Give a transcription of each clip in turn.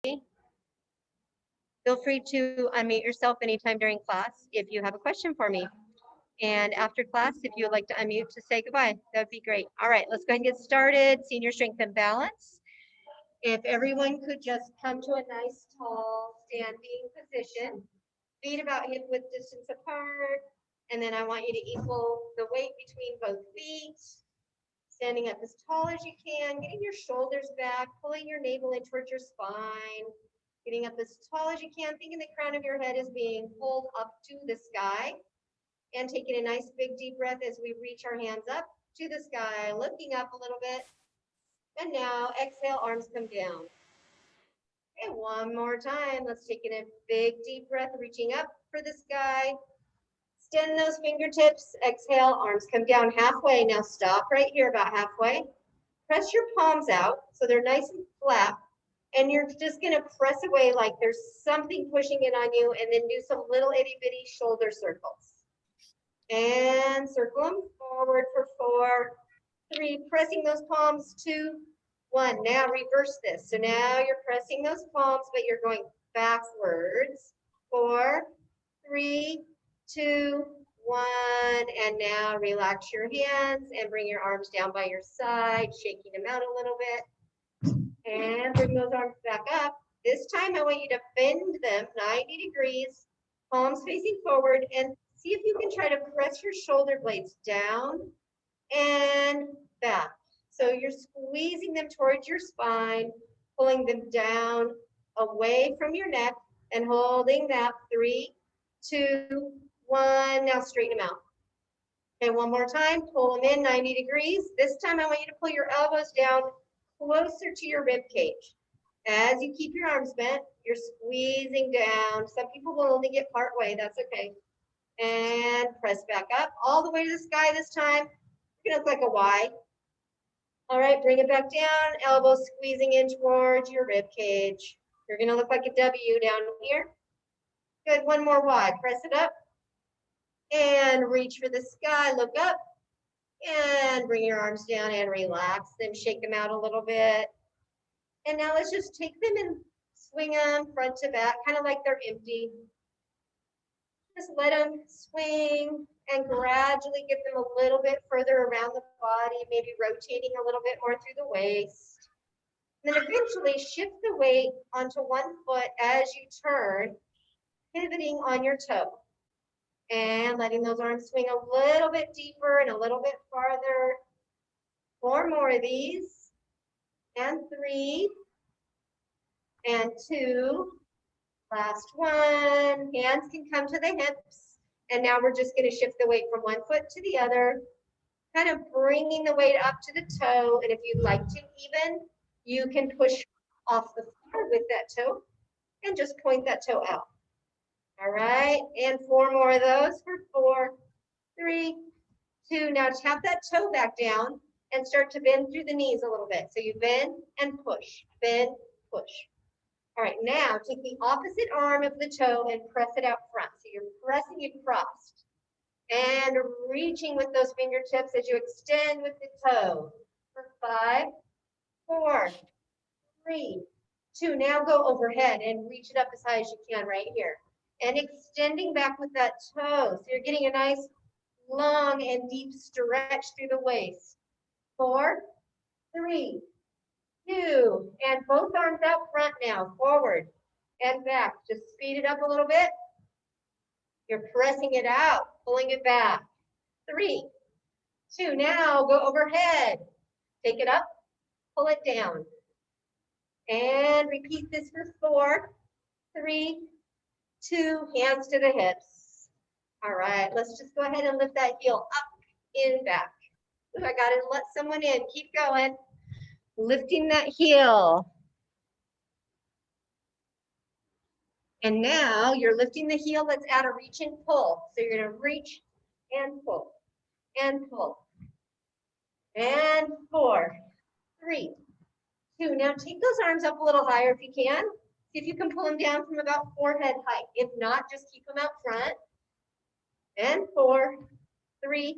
Feel free to unmute yourself anytime during class if you have a question for me. And after class, if you would like to unmute to say goodbye, that would be great. All right, let's go ahead and get started. Senior strength and balance. If everyone could just come to a nice, tall, standing position, feet about hip width distance apart, and then I want you to equal the weight between both feet. Standing up as tall as you can, getting your shoulders back, pulling your navel in towards your spine, getting up as tall as you can, thinking the crown of your head is being pulled up to the sky, and taking a nice big deep breath as we reach our hands up to the sky, lifting up a little bit. And now exhale, arms come down. Okay, one more time. Let's take in a big deep breath, reaching up for the sky. Extend those fingertips, exhale, arms come down halfway. Now stop right here about halfway. Press your palms out so they're nice and flat. And you're just gonna press away like there's something pushing it on you, and then do some little itty bitty shoulder circles. And circle them forward for 4, 3, pressing those palms, 2, 1. Now reverse this. So now you're pressing those palms, but you're going backwards. 4, 3, 2, 1. And now relax your hands and bring your arms down by your side, shaking them out a little bit. And bring those arms back up. This time I want you to bend them 90 degrees, palms facing forward, and see if you can try to press your shoulder blades down and back. So you're squeezing them towards your spine, pulling them down away from your neck, and holding that. 3, 2, 1. Now straighten them out. Okay, one more time. Pull them in 90 degrees. This time I want you to pull your elbows down closer to your rib cage. As you keep your arms bent, you're squeezing down. Some people will only get part way. That's okay. And press back up all the way to the sky this time. You're gonna look like a Y. All right, bring it back down. Elbows squeezing in towards your rib cage. You're gonna look like a W down here. Good, one more Y. Press it up. And reach for the sky, look up. And bring your arms down and relax them, shake them out a little bit. And now let's just take them and swing them front to back, kind of like they're empty. Just let them swing and gradually get them a little bit further around the body, maybe rotating a little bit more through the waist. And then eventually shift the weight onto one foot as you turn, pivoting on your toe. And letting those arms swing a little bit deeper and a little bit farther. 4 more of these. And 3. And 2. Last one. Hands can come to the hips. And now we're just going to shift the weight from one foot to the other, kind of bringing the weight up to the toe. And if you'd like to even, you can push off the floor with that toe and just point that toe out. All right, and 4 more of those for 4, 3, 2. Now tap that toe back down and start to bend through the knees a little bit. So you bend and push, bend, push. All right, now take the opposite arm of the toe and press it out front. So you're pressing it crossed and reaching with those fingertips as you extend with the toe. For 5, 4, 3, 2. Now go overhead and reach it up as high as you can right here. And extending back with that toe. So you're getting a nice long and deep stretch through the waist. 4, 3, 2. And both arms out front now, forward and back. Just speed it up a little bit. You're pressing it out, pulling it back. 3, 2. Now go overhead. Take it up, pull it down. And repeat this for 4, 3, 2. Hands to the hips. All right, let's just go ahead and lift that heel up, in, back. Ooh, I gotta let someone in. Keep going. Lifting that heel. And now you're lifting the heel. Let's add a reach and pull. So you're gonna reach and pull, and pull. And 4, 3, 2. Now take those arms up a little higher if you can. See if you can pull them down from about forehead height. If not, just keep them out front. And 4, 3,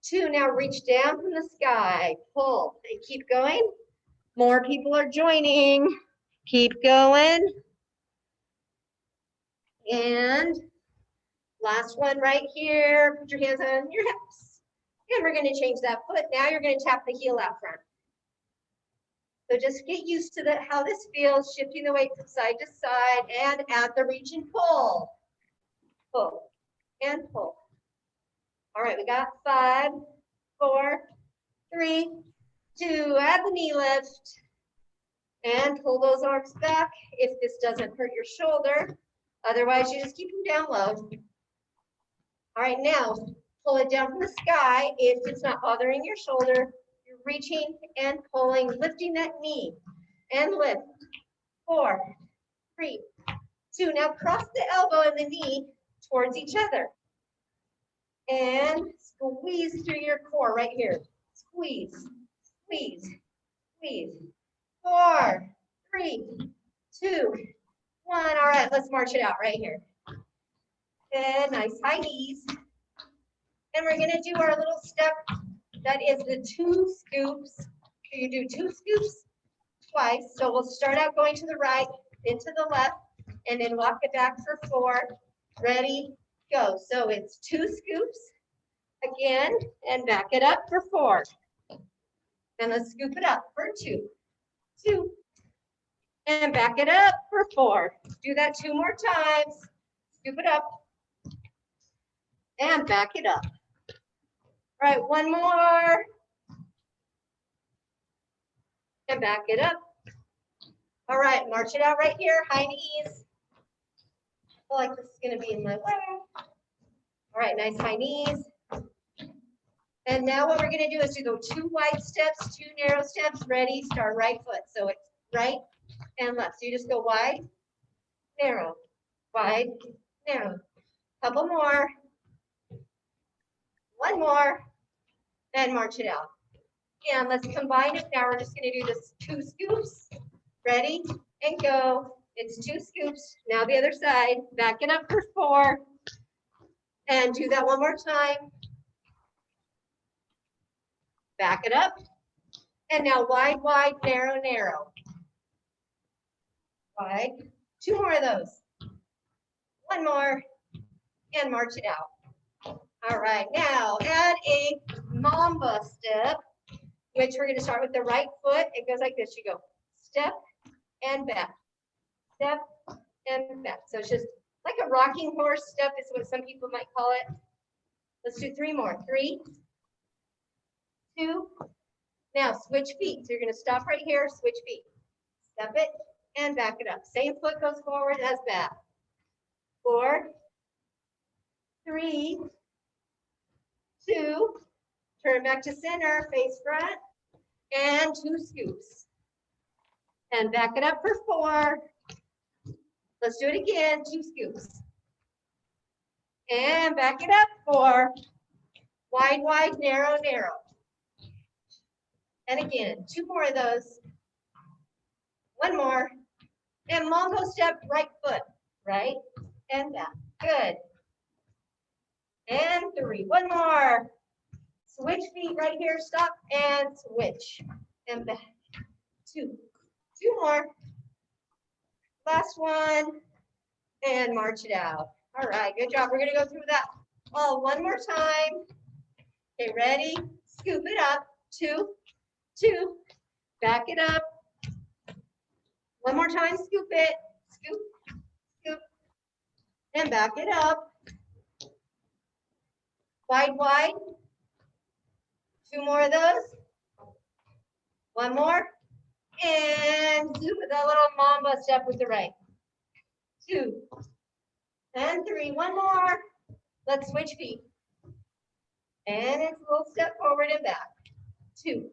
2. Now reach down from the sky, pull, and keep going. More people are joining. Keep going. And last one right here. Put your hands on your hips. And we're going to change that foot. Now you're going to tap the heel out front. So just get used to how this feels, shifting the weight from side to side and at the reach and pull. Pull and pull. All right, we got 5, 4, 3, 2, add the knee lift. And pull those arms back if this doesn't hurt your shoulder. Otherwise, you just keep them down low. All right, now pull it down from the sky if it's not bothering your shoulder. You're reaching and pulling, lifting that knee and lift. 4, 3, 2. Now cross the elbow and the knee towards each other. And squeeze through your core right here. Squeeze, squeeze, squeeze. 4, 3, 2, 1. All right, let's march it out right here. And nice high knees. And we're gonna do our little step that is the 2 scoops. So you do 2 scoops twice. So we'll start out going to the right, then to the left, and then walk it back for 4. Ready, go. So it's 2 scoops again, and back it up for 4. And let's scoop it up for 2, 2, and back it up for 4. Do that 2 more times. Scoop it up and back it up. All right, 1 more. And back it up. All right, march it out right here, high knees. I feel like this is gonna be in my way. All right, nice high knees. And now what we're gonna do is do the 2 wide steps, 2 narrow steps. Ready, start right foot. So it's right and left. So you just go wide, narrow, wide, narrow. Couple more. 1 more. And march it out. And let's combine it. Now we're just gonna do this 2 scoops. Ready and go. It's 2 scoops. Now the other side. Back it up for 4. And do that 1 more time. Back it up. And now wide, wide, narrow, narrow. Wide. 2 more of those. 1 more. And march it out. All right, now add a Mamba step, which we're going to start with the right foot. It goes like this. You go step and back, step and back. So it's just like a rocking horse step is what some people might call it. Let's do 3 more. 3, 2. Now switch feet. So you're going to stop right here, switch feet. Step it and back it up. Same foot goes forward as back. 4, 3, 2. Turn back to center, face front, and 2 scoops. And back it up for 4. Let's do it again, 2 scoops. And back it up 4. Wide, wide, narrow, narrow. And again, 2 more of those. 1 more. And Mambo step, right foot, right and back. Good. And 3. 1 more. Switch feet right here, stop and switch. And back. 2. 2 more. Last one. And march it out. All right, good job. We're gonna go through that all 1 more time. Okay, ready? Scoop it up. 2, 2. Back it up. 1 more time, scoop it. Scoop, scoop. And back it up. Wide, wide. 2 more of those. 1 more. And do that little Mamba step with the right. 2. And 3. 1 more. Let's switch feet. And it's a little step forward and back. 2.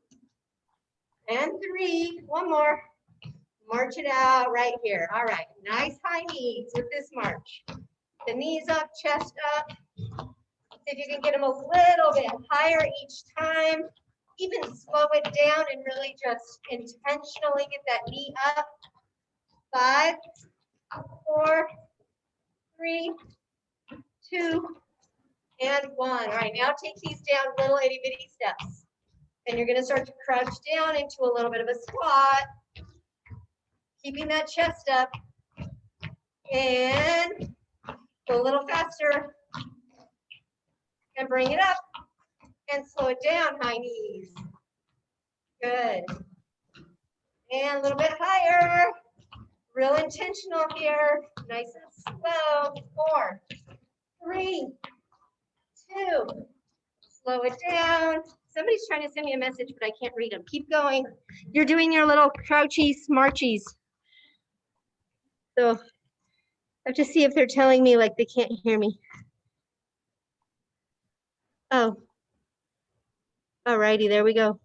And 3. 1 more. March it out right here. All right. Nice high knees with this march. The knees up, chest up. See if you can get them a little bit higher each time. Even slow it down and really just intentionally get that knee up. 5, 4, 3, 2, and 1. All right, now take these down little itty bitty steps. And you're gonna start to crouch down into a little bit of a squat. Keeping that chest up. And go a little faster. And bring it up. And slow it down, high knees. Good. And a little bit higher. Real intentional here. Nice and slow. 4, 3, 2. Slow it down. Somebody's trying to send me a message, but I can't read them. Keep going. You're doing your little crouchies, marchies. So I have to see if they're telling me like they can't hear me. Oh. All righty, there we go.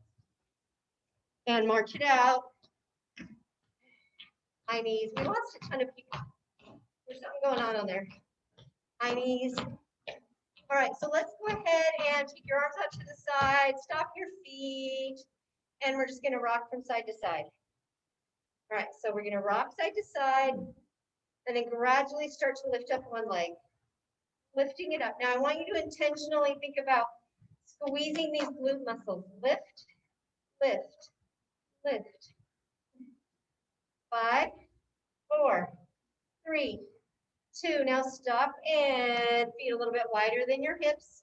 And march it out. High knees. We lost a ton of people. There's something going on there. High knees. All right, so let's go ahead and take your arms out to the side, stop your feet, and we're just gonna rock from side to side. All right, so we're gonna rock side to side, and then gradually start to lift up one leg. Lifting it up. Now I want you to intentionally think about squeezing these glute muscles. Lift, lift, lift. 5, 4, 3, 2. Now stop and feet a little bit wider than your hips.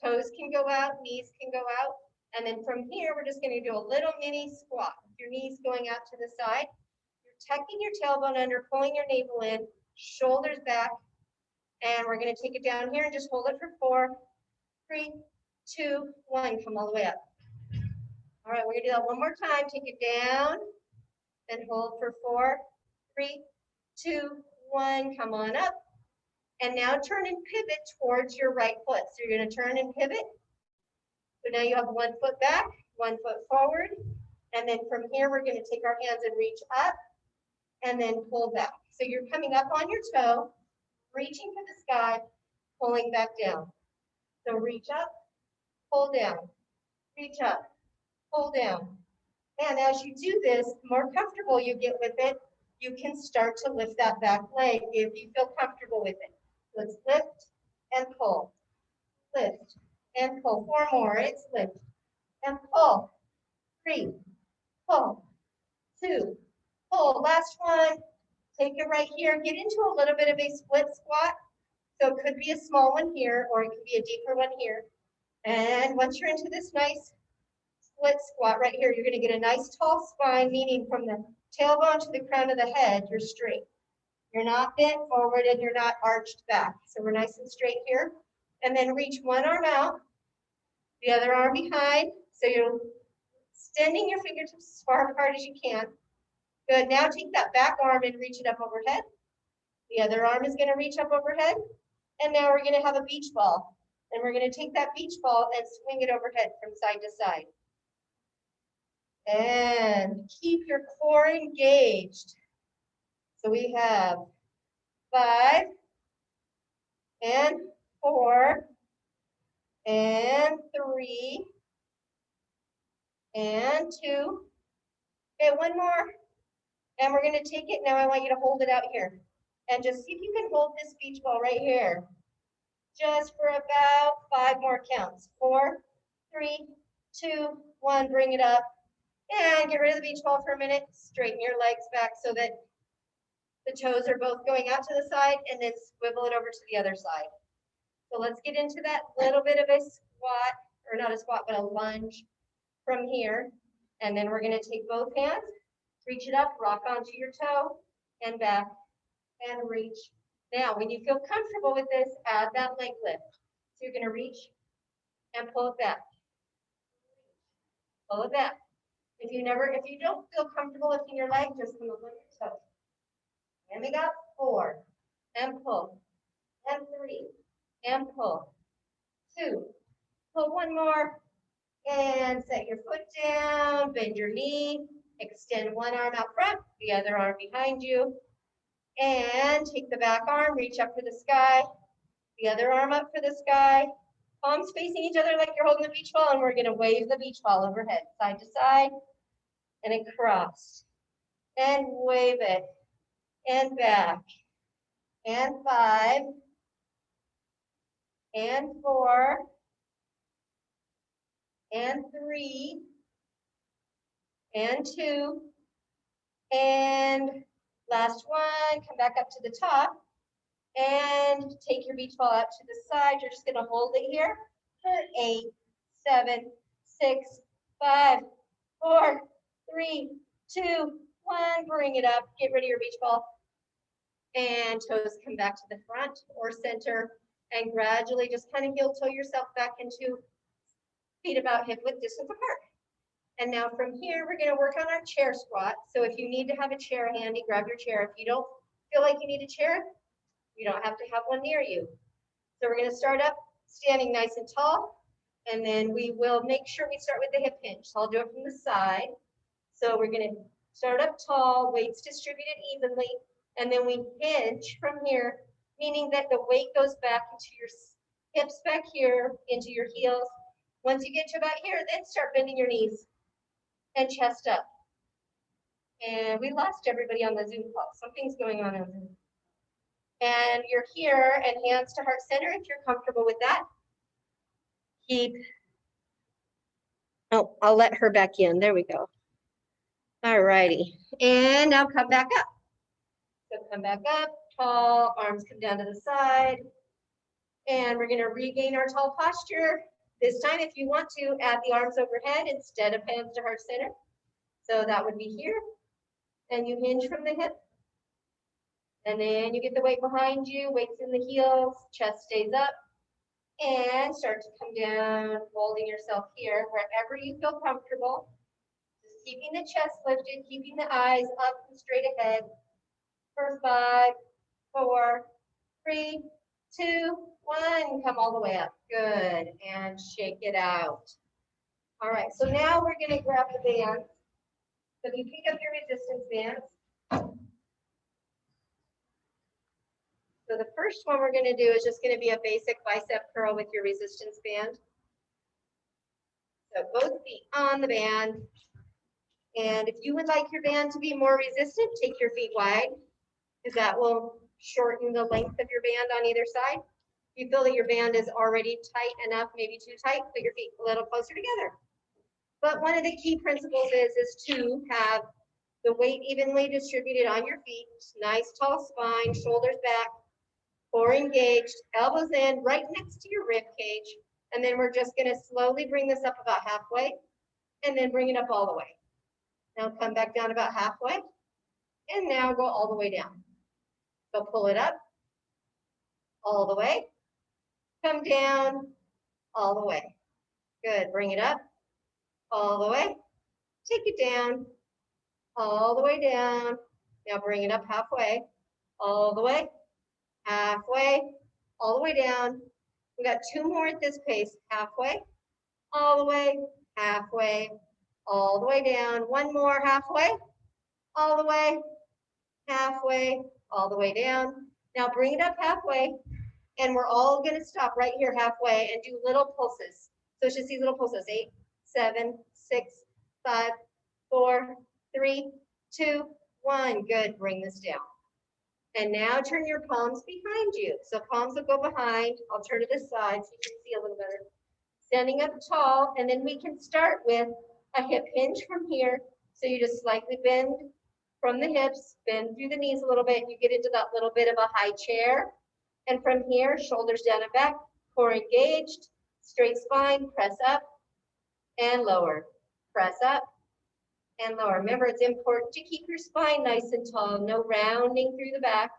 Toes can go out, knees can go out. And then from here, we're just going to do a little mini squat. Your knees going out to the side. You're tucking your tailbone under, pulling your navel in, shoulders back. And we're going to take it down here and just hold it for 4, 3, 2, 1. Come all the way up. All right, we're going to do that one more time. Take it down and hold for 4, 3, 2, 1. Come on up. And now turn and pivot towards your right foot. So you're going to turn and pivot. So now you have 1 foot back, 1 foot forward. And then from here, we're going to take our hands and reach up and then pull back. So you're coming up on your toe, reaching for the sky, pulling back down. So reach up, pull down, reach up, pull down. And as you do this, the more comfortable you get with it, you can start to lift that back leg if you feel comfortable with it. Let's lift and pull, lift and pull. 4 more. It's lift and pull. 3, pull, 2, pull. Last one. Take it right here. Get into a little bit of a split squat. So it could be a small one here, or it could be a deeper one here. And once you're into this nice split squat right here, you're going to get a nice tall spine, meaning from the tailbone to the crown of the head, you're straight. You're not bent forward and you're not arched back. So we're nice and straight here. And then reach one arm out, the other arm behind. So you're extending your fingertips as far apart as you can. Good. Now take that back arm and reach it up overhead. The other arm is going to reach up overhead. And now we're going to have a beach ball. And we're going to take that beach ball and swing it overhead from side to side. And keep your core engaged. So we have 5 and 4 and 3 and 2. Okay, 1 more. And we're going to take it. Now I want you to hold it out here. And just see if you can hold this beach ball right here. Just for about 5 more counts. 4, 3, 2, 1. Bring it up. And get rid of the beach ball for a minute. Straighten your legs back so that the toes are both going out to the side, and then swivel it over to the other side. So let's get into that little bit of a squat, or not a squat, but a lunge from here. And then we're going to take both hands, reach it up, rock onto your toe, and back, and reach. Now, when you feel comfortable with this, add that leg lift. So you're going to reach and pull it back. Pull it back. If you don't feel comfortable lifting your leg, just come over your toe. And we got 4, and pull, and 3, and pull, 2, pull 1 more, and set your foot down, bend your knee, extend 1 arm out front, the other arm behind you, and take the back arm, reach up for the sky, the other arm up for the sky, palms facing each other like you're holding the beach ball, and we're going to wave the beach ball overhead, side to side, and across, and wave it, and back, and 5, and 4, and 3, and 2, and Last one, come back up to the top and take your beach ball out to the side. You're just gonna hold it here for 8, 7, 6, 5, 4, 3, 2, 1. Bring it up, get rid of your beach ball. And toes come back to the front or center and gradually just kind of heel toe yourself back into feet about hip width distance apart. And now from here, we're gonna work on our chair squat. So if you need to have a chair handy, grab your chair. If you don't feel like you need a chair, you don't have to have one near you. So we're gonna start up standing nice and tall, and then we will make sure we start with the hip hinge. So I'll do it from the side. So we're gonna start up tall, weights distributed evenly, and then we hinge from here, meaning that the weight goes back into your hips back here, into your heels. Once you get to about here, then start bending your knees and chest up. And we lost everybody on the Zoom call. Something's going on Zoom. And you're here and hands to heart center if you're comfortable with that. Keep, oh, I'll let her back in. There we go. All righty. And now come back up. So come back up, tall, arms come down to the side. And we're gonna regain our tall posture. This time, if you want to, add the arms overhead instead of hands to heart center. So that would be here. And you hinge from the hip. And then you get the weight behind you, weights in the heels, chest stays up. And start to come down, holding yourself here, wherever you feel comfortable. Just keeping the chest lifted, keeping the eyes up and straight ahead. For 5, 4, 3, 2, 1. Come all the way up. Good. And shake it out. All right. So now we're going to grab the bands. So if you pick up your resistance bands. So the first one we're going to do is just going to be a basic bicep curl with your resistance band. So both feet on the band. And if you would like your band to be more resistant, take your feet wide, because that will shorten the length of your band on either side. If you feel that your band is already tight enough, maybe too tight, put your feet a little closer together. But one of the key principles is to have the weight evenly distributed on your feet, nice tall spine, shoulders back, core engaged, elbows in, right next to your rib cage. And then we're just gonna slowly bring this up about halfway and then bring it up all the way. Now come back down about halfway and now go all the way down. So pull it up all the way, come down all the way. Good, bring it up all the way, take it down all the way down. Now bring it up halfway, all the way, halfway, all the way down. We got 2 more at this pace, halfway, all the way, halfway, all the way down. 1 more, halfway, all the way, halfway, all the way down. Now bring it up halfway, and we're all gonna stop right here halfway and do little pulses. So it's just these little pulses, 8, 7, 6, 5, 4, 3, 2, 1. Good, bring this down. And now turn your palms behind you. So palms will go behind. I'll turn to this side so you can see a little better. Standing up tall, and then we can start with a hip hinge from here. So you just slightly bend from the hips, bend through the knees a little bit. You get into that little bit of a high chair. And from here, shoulders down and back, core engaged, straight spine, press up and lower. Press up and lower. Remember, it's important to keep your spine nice and tall, no rounding through the back.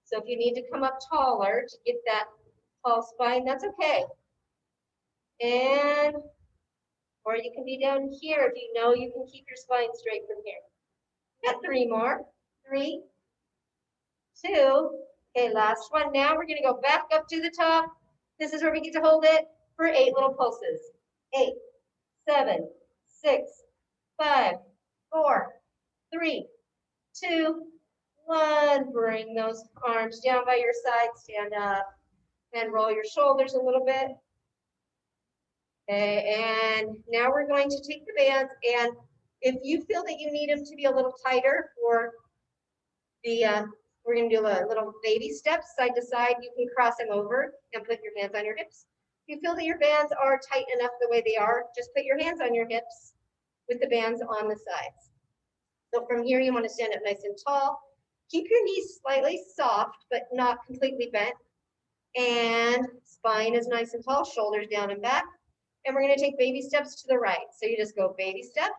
So if you need to come up taller to get that tall spine, that's okay. And, or you can be down here if you know you can keep your spine straight from here. Got 3 more. 3, 2, okay, last one. Now we're gonna go back up to the top. This is where we get to hold it for 8 little pulses. 8, 7, 6, 5, 4, 3, 2, 1. Bring those arms down by your side, stand up, and roll your shoulders a little bit. Okay, and now we're going to take the bands, and if you feel that you need them to be a little tighter for the, we're gonna do a little baby steps side to side. You can cross them over and put your hands on your hips. If you feel that your bands are tight enough the way they are, just put your hands on your hips with the bands on the sides. So from here, you want to stand up nice and tall. Keep your knees slightly soft, but not completely bent. And spine is nice and tall, shoulders down and back. And we're gonna take baby steps to the right. So you just go baby step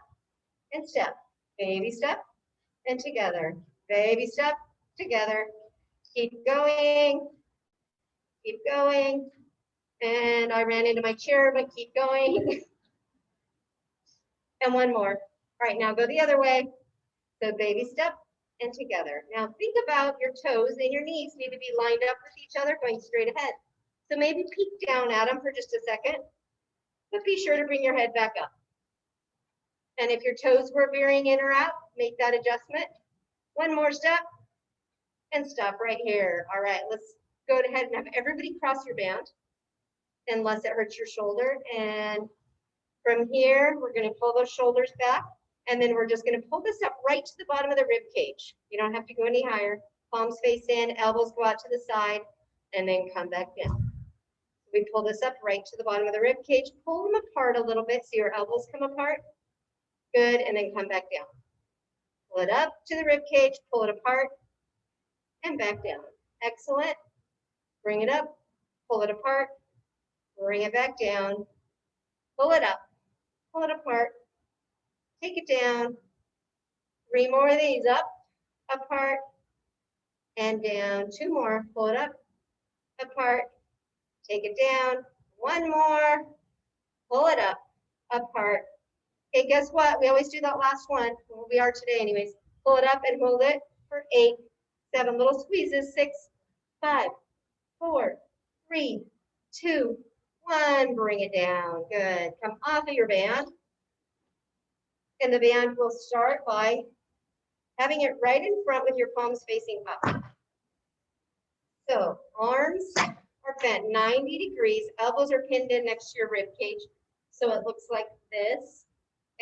and step, baby step and together, baby step, together. Keep going, keep going. And I ran into my chair, but keep going. And one more. All right, now go the other way. So baby step and together. Now think about your toes and your knees need to be lined up with each other, going straight ahead. So maybe peek down at them for just a second, but be sure to bring your head back up. And if your toes were veering in or out, make that adjustment. One more step and stop right here. All right, let's go ahead and have everybody cross your band unless it hurts your shoulder. And from here, we're gonna pull those shoulders back, and then we're just gonna pull this up right to the bottom of the rib cage. You don't have to go any higher. Palms face in, elbows go out to the side, and then come back down. We pull this up right to the bottom of the rib cage, pull them apart a little bit so your elbows come apart. Good, and then come back down. Pull it up to the rib cage, pull it apart, and back down. Excellent. Bring it up, pull it apart, bring it back down, pull it up, pull it apart, take it down. 3 more of these, up, apart, and down. 2 more, pull it up, apart, take it down. 1 more, pull it up, apart. Okay, guess what? We always do that last one. Well, we are today anyways. Pull it up and hold it for 8, 7 little squeezes. 6, 5, 4, 3, 2, 1. Bring it down. Good. Come off of your band. And the band will start by having it right in front with your palms facing up. So arms are bent 90 degrees. Elbows are pinned in next to your rib cage. So it looks like this.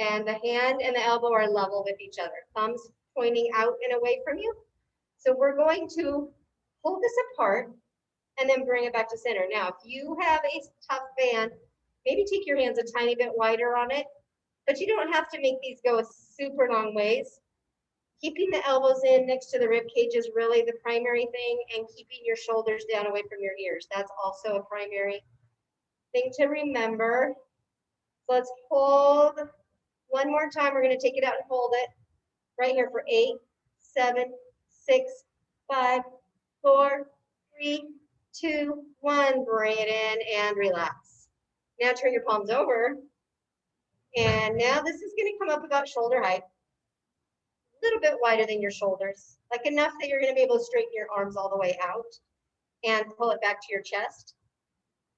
And the hand and the elbow are level with each other. Thumbs pointing out and away from you. So we're going to pull this apart and then bring it back to center. Now, if you have a tough band, maybe take your hands a tiny bit wider on it, but you don't have to make these go a super long ways. Keeping the elbows in next to the rib cage is really the primary thing, and keeping your shoulders down away from your ears. That's also a primary thing to remember. So let's hold one more time. We're going to take it out and hold it right here for 8, 7, 6, 5, 4, 3, 2, 1. Bring it in and relax. Now turn your palms over. And now this is going to come up about shoulder height. A little bit wider than your shoulders, like enough that you're going to be able to straighten your arms all the way out and pull it back to your chest.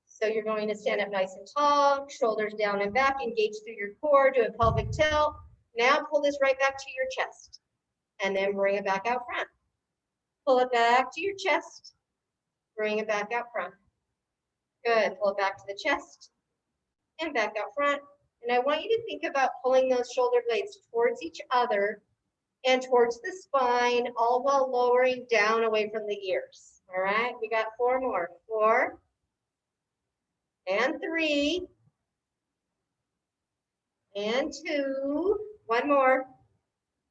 So you're going to stand up nice and tall, shoulders down and back, engage through your core, do a pelvic tilt. Now pull this right back to your chest and then bring it back out front. Pull it back to your chest, bring it back out front. Good, pull it back to the chest and back out front. And I want you to think about pulling those shoulder blades towards each other and towards the spine, all while lowering down away from the ears. All right, we got 4 more. 4 and 3 and 2. 1 more.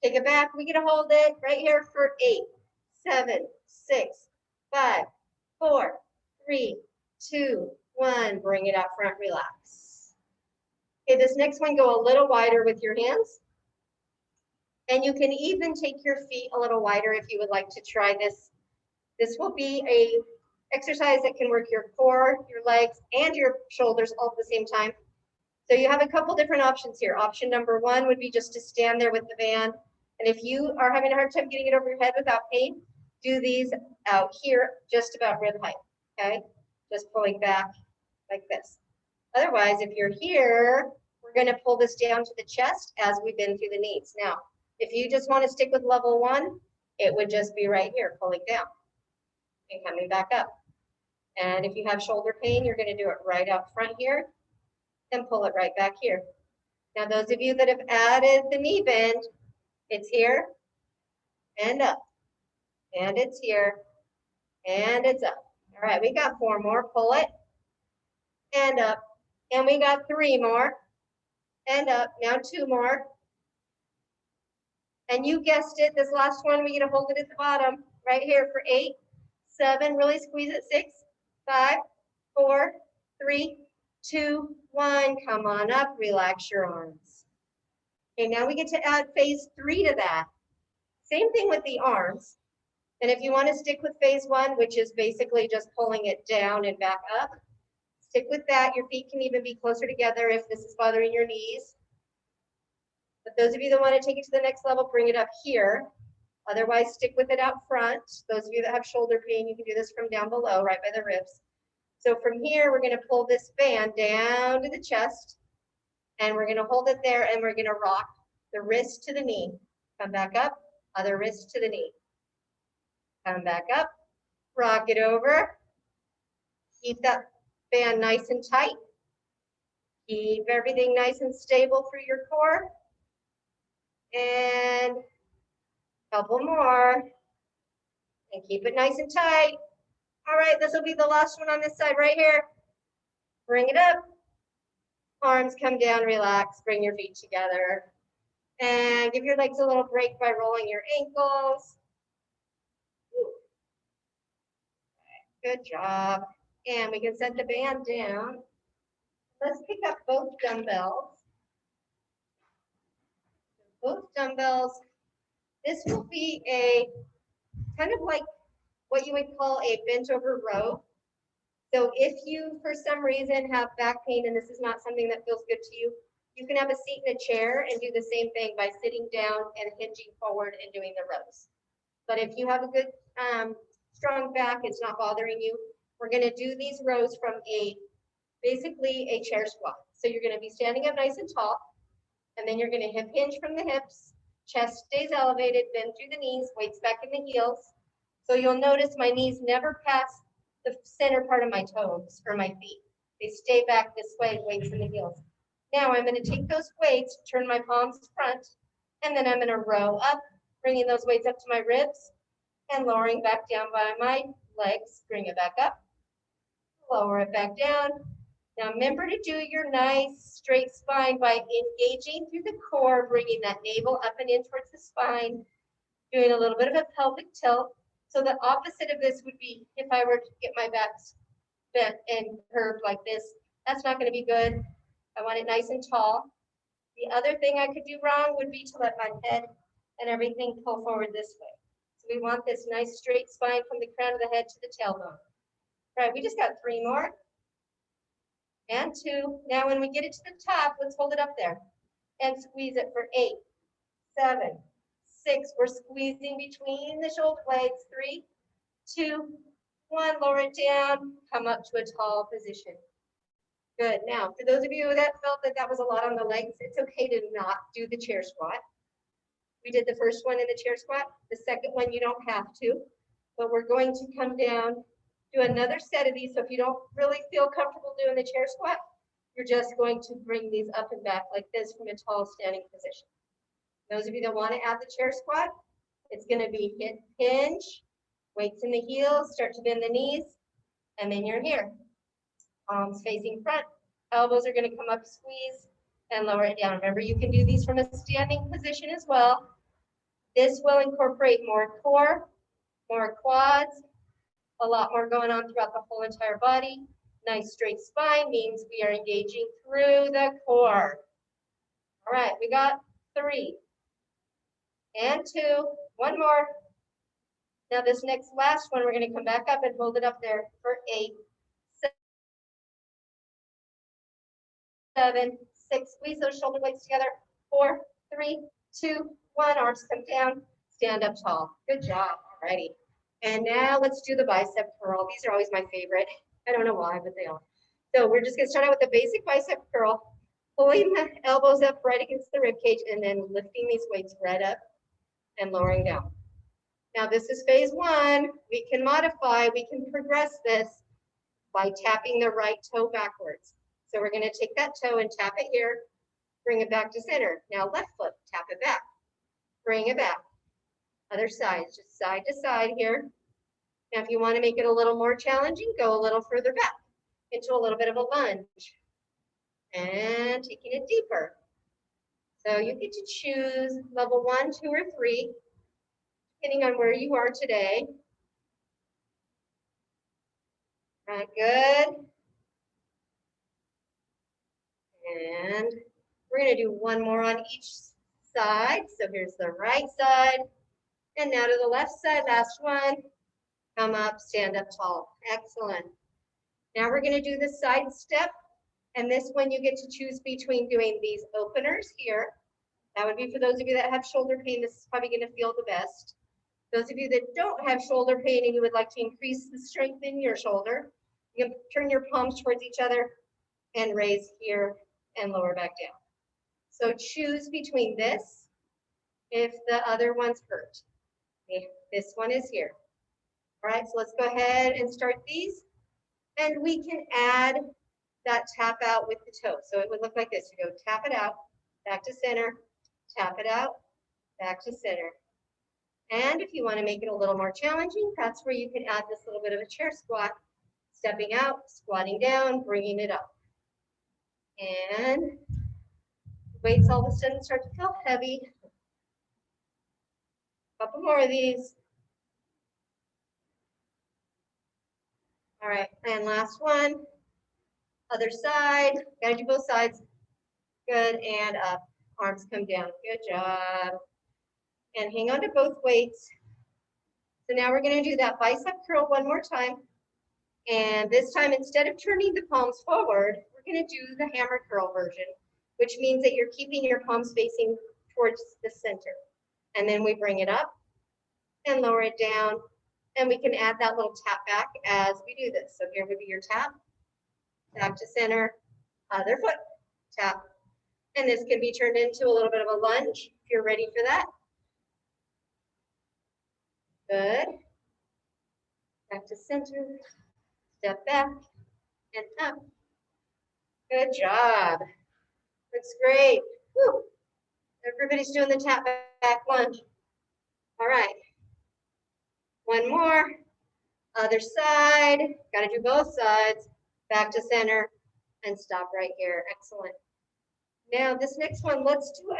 Take it back. We get to hold it right here for 8, 7, 6, 5, 4, 3, 2, 1. Bring it out front. Relax. Okay, this next one, go a little wider with your hands. And you can even take your feet a little wider if you would like to try this. This will be a exercise that can work your core, your legs, and your shoulders all at the same time. So you have a couple different options here. Option number 1 would be just to stand there with the band. And if you are having a hard time getting it over your head without pain, do these out here, just about rib height, okay? Just pulling back like this. Otherwise, if you're here, we're gonna pull this down to the chest as we've been through the knees. Now, if you just wanna stick with level 1, it would just be right here, pulling down and coming back up. And if you have shoulder pain, you're gonna do it right out front here and pull it right back here. Now, those of you that have added the knee bend, it's here and up, and it's here and it's up. All right, we got 4 more, pull it and up, and we got 3 more and up. Now 2 more And you guessed it, this last one, we get to hold it at the bottom, right here for 8, 7, really squeeze it, 6, 5, 4, 3, 2, 1. Come on up, relax your arms. Okay, now we get to add phase 3 to that. Same thing with the arms. And if you want to stick with phase 1, which is basically just pulling it down and back up, stick with that. Your feet can even be closer together if this is bothering your knees. But those of you that want to take it to the next level, bring it up here. Otherwise, stick with it out front. Those of you that have shoulder pain, you can do this from down below, right by the ribs. So from here, we're going to pull this band down to the chest, and we're going to hold it there, and we're going to rock the wrist to the knee. Come back up, other wrist to the knee. Come back up, rock it over. Keep that band nice and tight. Keep everything nice and stable through your core. And a couple more. And keep it nice and tight. All right, this will be the last one on this side right here. Bring it up. Arms come down, relax, bring your feet together. And give your legs a little break by rolling your ankles. Good job. And we can set the band down. Let's pick up both dumbbells. Both dumbbells. This will be a kind of like what you would call a bent over row. So if you, for some reason, have back pain and this is not something that feels good to you, you can have a seat in a chair and do the same thing by sitting down and hinging forward and doing the rows. But if you have a good, strong back, it's not bothering you, we're going to do these rows from basically a chair squat. So you're going to be standing up nice and tall, and then you're going to hip hinge from the hips, chest stays elevated, bend through the knees, weights back in the heels. So you'll notice my knees never pass the center part of my toes or my feet. They stay back this way, weights in the heels. Now I'm going to take those weights, turn my palms front, and then I'm going to row up, bringing those weights up to my ribs and lowering back down by my legs. Bring it back up, lower it back down. Now remember to do your nice straight spine by engaging through the core, bringing that navel up and in towards the spine, doing a little bit of a pelvic tilt. So the opposite of this would be if I were to get my back bent and curved like this. That's not going to be good. I want it nice and tall. The other thing I could do wrong would be to let my head and everything pull forward this way. So we want this nice straight spine from the crown of the head to the tailbone. All right, we just got 3 more. And 2. Now when we get it to the top, let's hold it up there and squeeze it for 8, 7, 6. We're squeezing between the shoulder blades. 3, 2, 1. Lower it down. Come up to a tall position. Good. Now, for those of you that felt that that was a lot on the legs, it's okay to not do the chair squat. We did the first one in the chair squat. The second one, you don't have to, but we're going to come down, do another set of these. So if you don't really feel comfortable doing the chair squat, you're just going to bring these up and back like this from a tall standing position. Those of you that want to add the chair squat, it's going to be hip hinge, weights in the heels, start to bend the knees, and then you're here. Palms facing front, elbows are going to come up, squeeze, and lower it down. Remember, you can do these from a standing position as well. This will incorporate more core, more quads, a lot more going on throughout the whole entire body. Nice straight spine means we are engaging through the core. All right, we got 3 and 2, 1 more. Now this next last one, we're going to come back up and hold it up there for 8, 7, 6. Squeeze those shoulder blades together. 4, 3, 2, 1. Arms come down. Stand up tall. Good job. Alrighty. And now let's do the bicep curl. These are always my favorite. I don't know why, but they are. So we're just going to start out with the basic bicep curl, pulling the elbows up right against the rib cage, and then lifting these weights right up and lowering down. Now this is phase 1. We can modify, we can progress this by tapping the right toe backwards. So we're going to take that toe and tap it here, bring it back to center. Now left foot, tap it back, bring it back. Other side, just side to side here. Now if you want to make it a little more challenging, go a little further back into a little bit of a lunge. And taking it deeper. So you get to choose level 1, 2, or 3, depending on where you are today. All right, good. And we're going to do one more on each side. So here's the right side. And now to the left side, last one. Come up, stand up tall. Excellent. Now we're going to do the side step. And this one you get to choose between doing these openers here. That would be for those of you that have shoulder pain. This is probably going to feel the best. Those of you that don't have shoulder pain and you would like to increase the strength in your shoulder, you can turn your palms towards each other and raise here and lower back down. So choose between this if the other one's hurt. Okay, this one is here. All right, so let's go ahead and start these. And we can add that tap out with the toe. So it would look like this. You go tap it out, back to center, tap it out, back to center. And if you want to make it a little more challenging, that's where you can add this little bit of a chair squat, stepping out, squatting down, bringing it up. And weights all of a sudden start to feel heavy. A couple more of these. All right, and last one. Other side, gotta do both sides. Good, and up, arms come down, good job. And hang on to both weights. So now we're gonna do that bicep curl one more time. And this time, instead of turning the palms forward, we're gonna do the hammer curl version, which means that you're keeping your palms facing towards the center. And then we bring it up and lower it down. And we can add that little tap back as we do this. So here would be your tap, back to center, other foot, tap. And this can be turned into a little bit of a lunge if you're ready for that. Good. Back to center, step back, and up. Good job. Looks great. Woo. Everybody's doing the tap back lunge. All right. One more. Other side. Got to do both sides. Back to center and stop right here. Excellent. Now this next one, let's do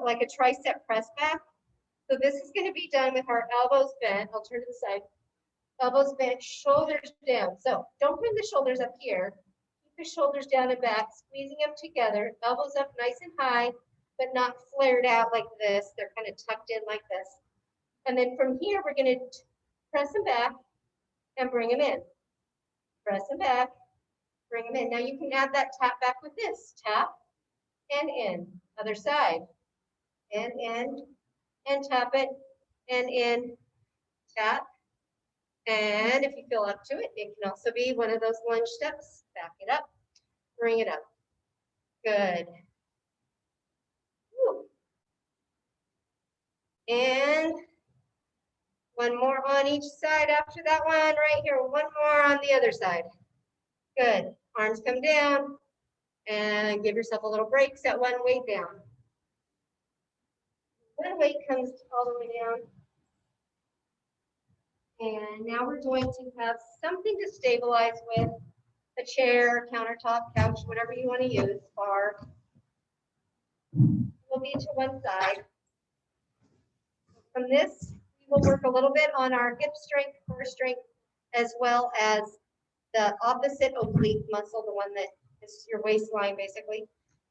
like a tricep press back. So this is going to be done with our elbows bent. I'll turn to the side. Elbows bent, shoulders down. So don't bring the shoulders up here. Keep the shoulders down and back, squeezing them together. Elbows up nice and high, but not flared out like this. They're kind of tucked in like this. And then from here, we're going to press them back and bring them in. Press them back, bring them in. Now you can add that tap back with this. Tap and in. Other side. And in. And tap it. And in. Tap. And if you feel up to it, it can also be one of those lunge steps. Back it up. Bring it up. Good. Woo. And one more on each side after that one. Right here. One more on the other side. Good. Arms come down. And give yourself a little break. Set one weight down. One weight comes all the way down. And now we're going to have something to stabilize with. A chair, countertop, couch, whatever you want to use. Bar. We'll be to one side. From this, we will work a little bit on our hip strength, core strength, as well as the opposite oblique muscle, the one that is your waistline, basically.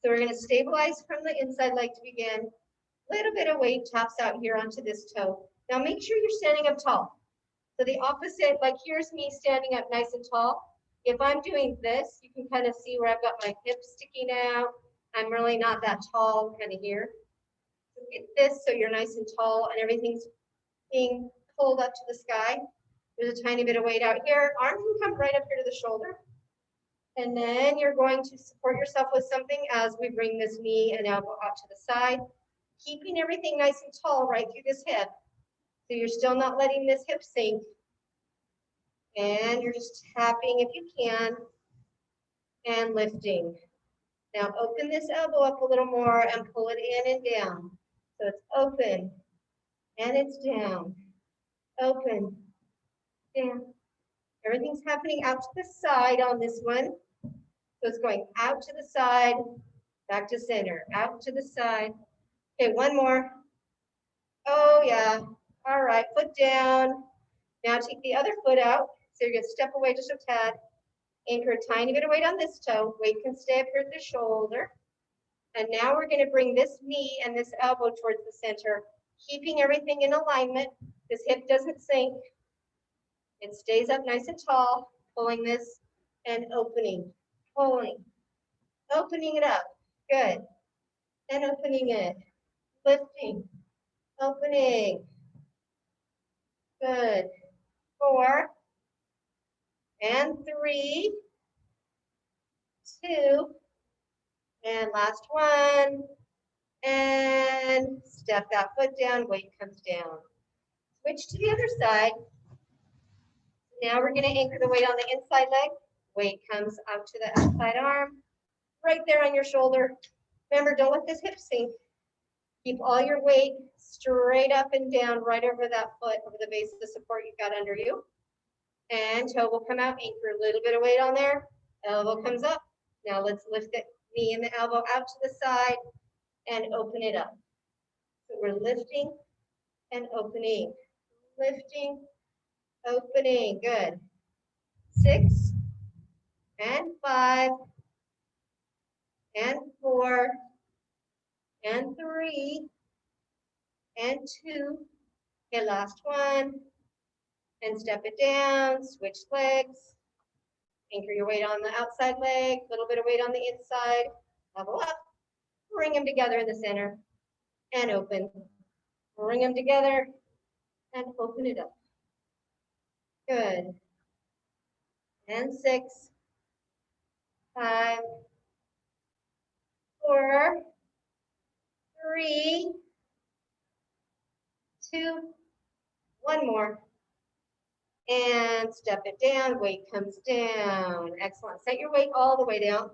So we're going to stabilize from the inside leg to begin. Little bit of weight taps out here onto this toe. Now make sure you're standing up tall. So the opposite, like here's me standing up nice and tall. If I'm doing this, you can kind of see where I've got my hips sticking out. I'm really not that tall, kind of here. So get this so you're nice and tall and everything's being pulled up to the sky. There's a tiny bit of weight out here. Arm can come right up here to the shoulder. And then you're going to support yourself with something as we bring this knee and elbow out to the side, keeping everything nice and tall right through this hip. So you're still not letting this hip sink. And you're just tapping if you can and lifting. Now open this elbow up a little more and pull it in and down. So it's open and it's down. Open, down. Everything's happening out to the side on this one. So it's going out to the side, back to center, out to the side, Okay, one more. Oh yeah. All right, foot down. Now take the other foot out. So you're gonna step away just a tad. Anchor a tiny bit of weight on this toe. Weight can stay up here at the shoulder. And now we're gonna bring this knee and this elbow towards the center, keeping everything in alignment. This hip doesn't sink. It stays up nice and tall, pulling this and opening, pulling, opening it up. Good. And opening it, lifting, opening. Good. 4 and 3, 2, and last one. And step that foot down, weight comes down. Switch to the other side. Now we're going to anchor the weight on the inside leg. Weight comes out to the outside arm, right there on your shoulder. Remember, don't let this hip sink. Keep all your weight straight up and down, right over that foot, over the base of the support you've got under you. And toe will come out, anchor a little bit of weight on there. Elbow comes up. Now let's lift the knee and the elbow out to the side and open it up. So we're lifting and opening, lifting, opening. Good. 6 and 5 and 4 and 3 and 2. Okay, last one. And step it down, switch legs. Anchor your weight on the outside leg, a little bit of weight on the inside. Level up, bring them together in the center and open. Bring them together and open it up. Good. And 6, 5, 4, 3, 2, one more. And step it down, weight comes down. Excellent. Set your weight all the way down.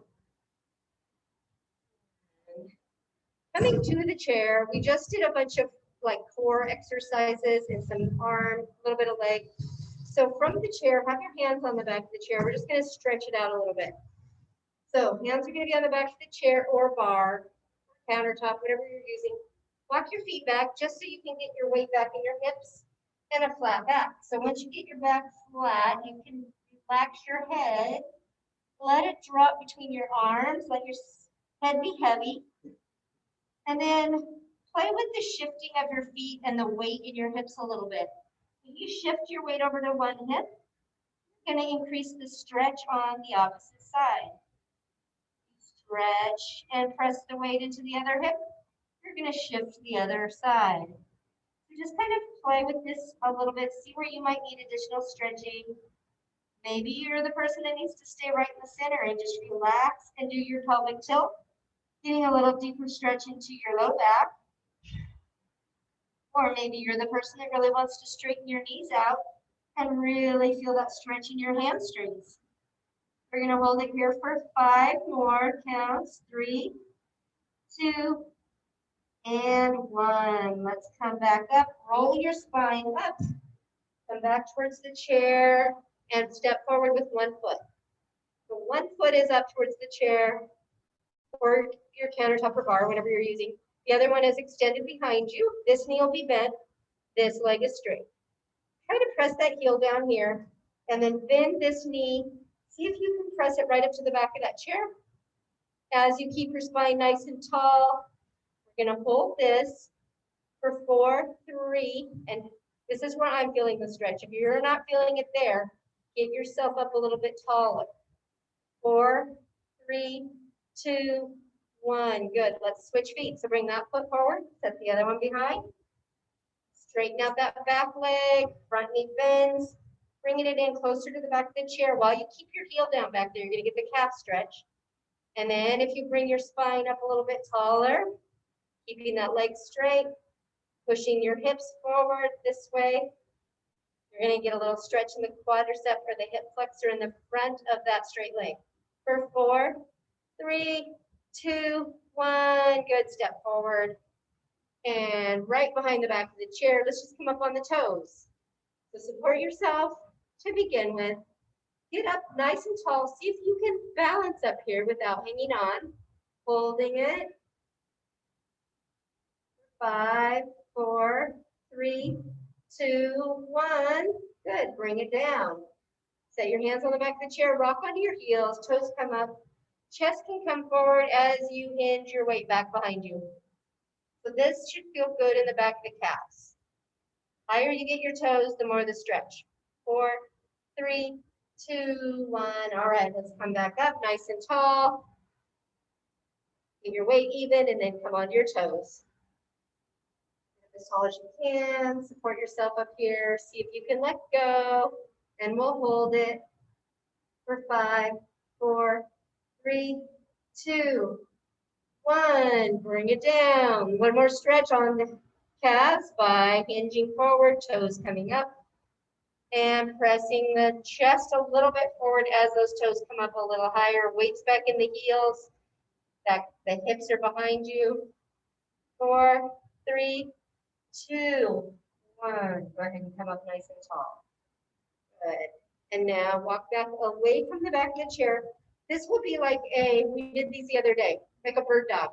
Coming to the chair, we just did a bunch of like core exercises and some arm, a little bit of leg. So from the chair, have your hands on the back of the chair. We're just going to stretch it out a little bit. So hands are going to be on the back of the chair or bar, countertop, whatever you're using. Walk your feet back just so you can get your weight back in your hips and a flat back. So once you get your back flat, you can relax your head. Let it drop between your arms. Let your head be heavy. And then play with the shifting of your feet and the weight in your hips a little bit. When you shift your weight over to one hip, you're going to increase the stretch on the opposite side. Stretch and press the weight into the other hip. You're going to shift the other side. So just kind of play with this a little bit. See where you might need additional stretching. Maybe you're the person that needs to stay right in the center and just relax and do your pelvic tilt. Getting a little deeper stretch into your low back. Or maybe you're the person that really wants to straighten your knees out and really feel that stretch in your hamstrings. We're going to hold it here for 5 more counts. 3, 2, and 1. Let's come back up. Roll your spine up. Come back towards the chair and step forward with one foot. So one foot is up towards the chair or your countertop or bar, whatever you're using. The other one is extended behind you. This knee will be bent. This leg is straight. Try to press that heel down here and then bend this knee. See if you can press it right up to the back of that chair. As you keep your spine nice and tall, we're going to hold this for 4, 3, and this is where I'm feeling the stretch. If you're not feeling it there, get yourself up a little bit taller. 4, 3, 2, 1. Good. Let's switch feet. So bring that foot forward, set the other one behind. Straighten out that back leg, front knee bends, bringing it in closer to the back of the chair while you keep your heel down back there. You're going to get the calf stretch. And then if you bring your spine up a little bit taller, keeping that leg straight, pushing your hips forward this way, you're going to get a little stretch in the quadricep or the hip flexor in the front of that straight leg. For 4, 3, 2, 1. Good. Step forward. And right behind the back of the chair, let's just come up on the toes. So support yourself to begin with. Get up nice and tall. See if you can balance up here without hanging on. Holding it. 5, 4, 3, 2, 1. Good, bring it down. Set your hands on the back of the chair, rock onto your heels, toes come up. Chest can come forward as you hinge your weight back behind you. So this should feel good in the back of the calves. Higher you get your toes, the more the stretch. 4, 3, 2, 1. All right, let's come back up nice and tall. Get your weight even and then come on your toes. As tall as you can, support yourself up here. See if you can let go and we'll hold it for 5, 4, 3, 2, 1. Bring it down. One more stretch on the calves by hinging forward, toes coming up, and pressing the chest a little bit forward as those toes come up a little higher. Weights back in the heels. Back, the hips are behind you. 4, 3, 2, 1. Go ahead and come up nice and tall. Good. And now walk back away from the back of the chair. This will be like we did these the other day, like a bird dog.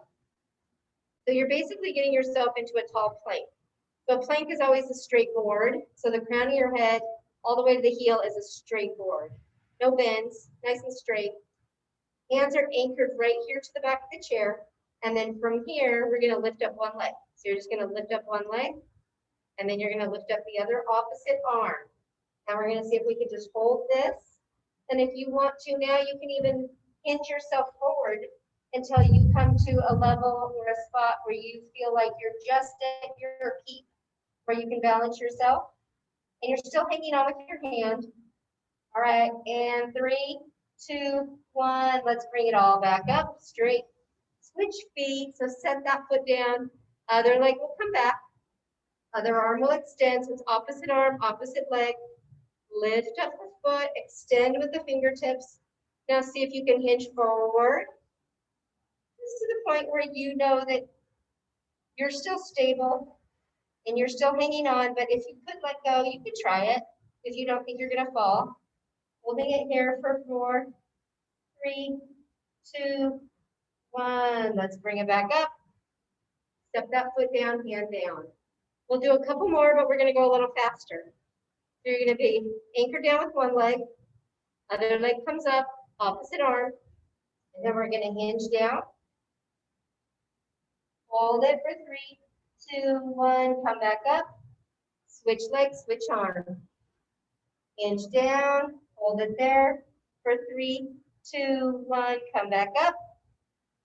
So you're basically getting yourself into a tall plank. So a plank is always a straight board. So the crown of your head all the way to the heel is a straight board. No bends, nice and straight. Hands are anchored right here to the back of the chair. And then from here, we're gonna lift up one leg. So you're just gonna lift up one leg, and then you're gonna lift up the other opposite arm. Now we're gonna see if we can just hold this. And if you want to now, you can even hinge yourself forward until you come to a level or a spot where you feel like you're just at your peak, where you can balance yourself. And you're still hanging on with your hand. All right, and 3, 2, 1. Let's bring it all back up, straight. Switch feet, so set that foot down. Other leg will come back. Other arm will extend, so it's opposite arm, opposite leg. Lift up the foot, extend with the fingertips. Now see if you can hinge forward. Just to the point where you know that you're still stable and you're still hanging on, but if you could let go, you could try it if you don't think you're gonna fall. Holding it here for 4, 3, 2, 1. Let's bring it back up. Step that foot down, hand down. We'll do a couple more, but we're gonna go a little faster. So you're gonna be anchored down with one leg, other leg comes up, opposite arm, and then we're gonna hinge down. Hold it for 3, 2, 1, come back up. Switch leg, switch arm. Hinge down, hold it there for 3, 2, 1, come back up.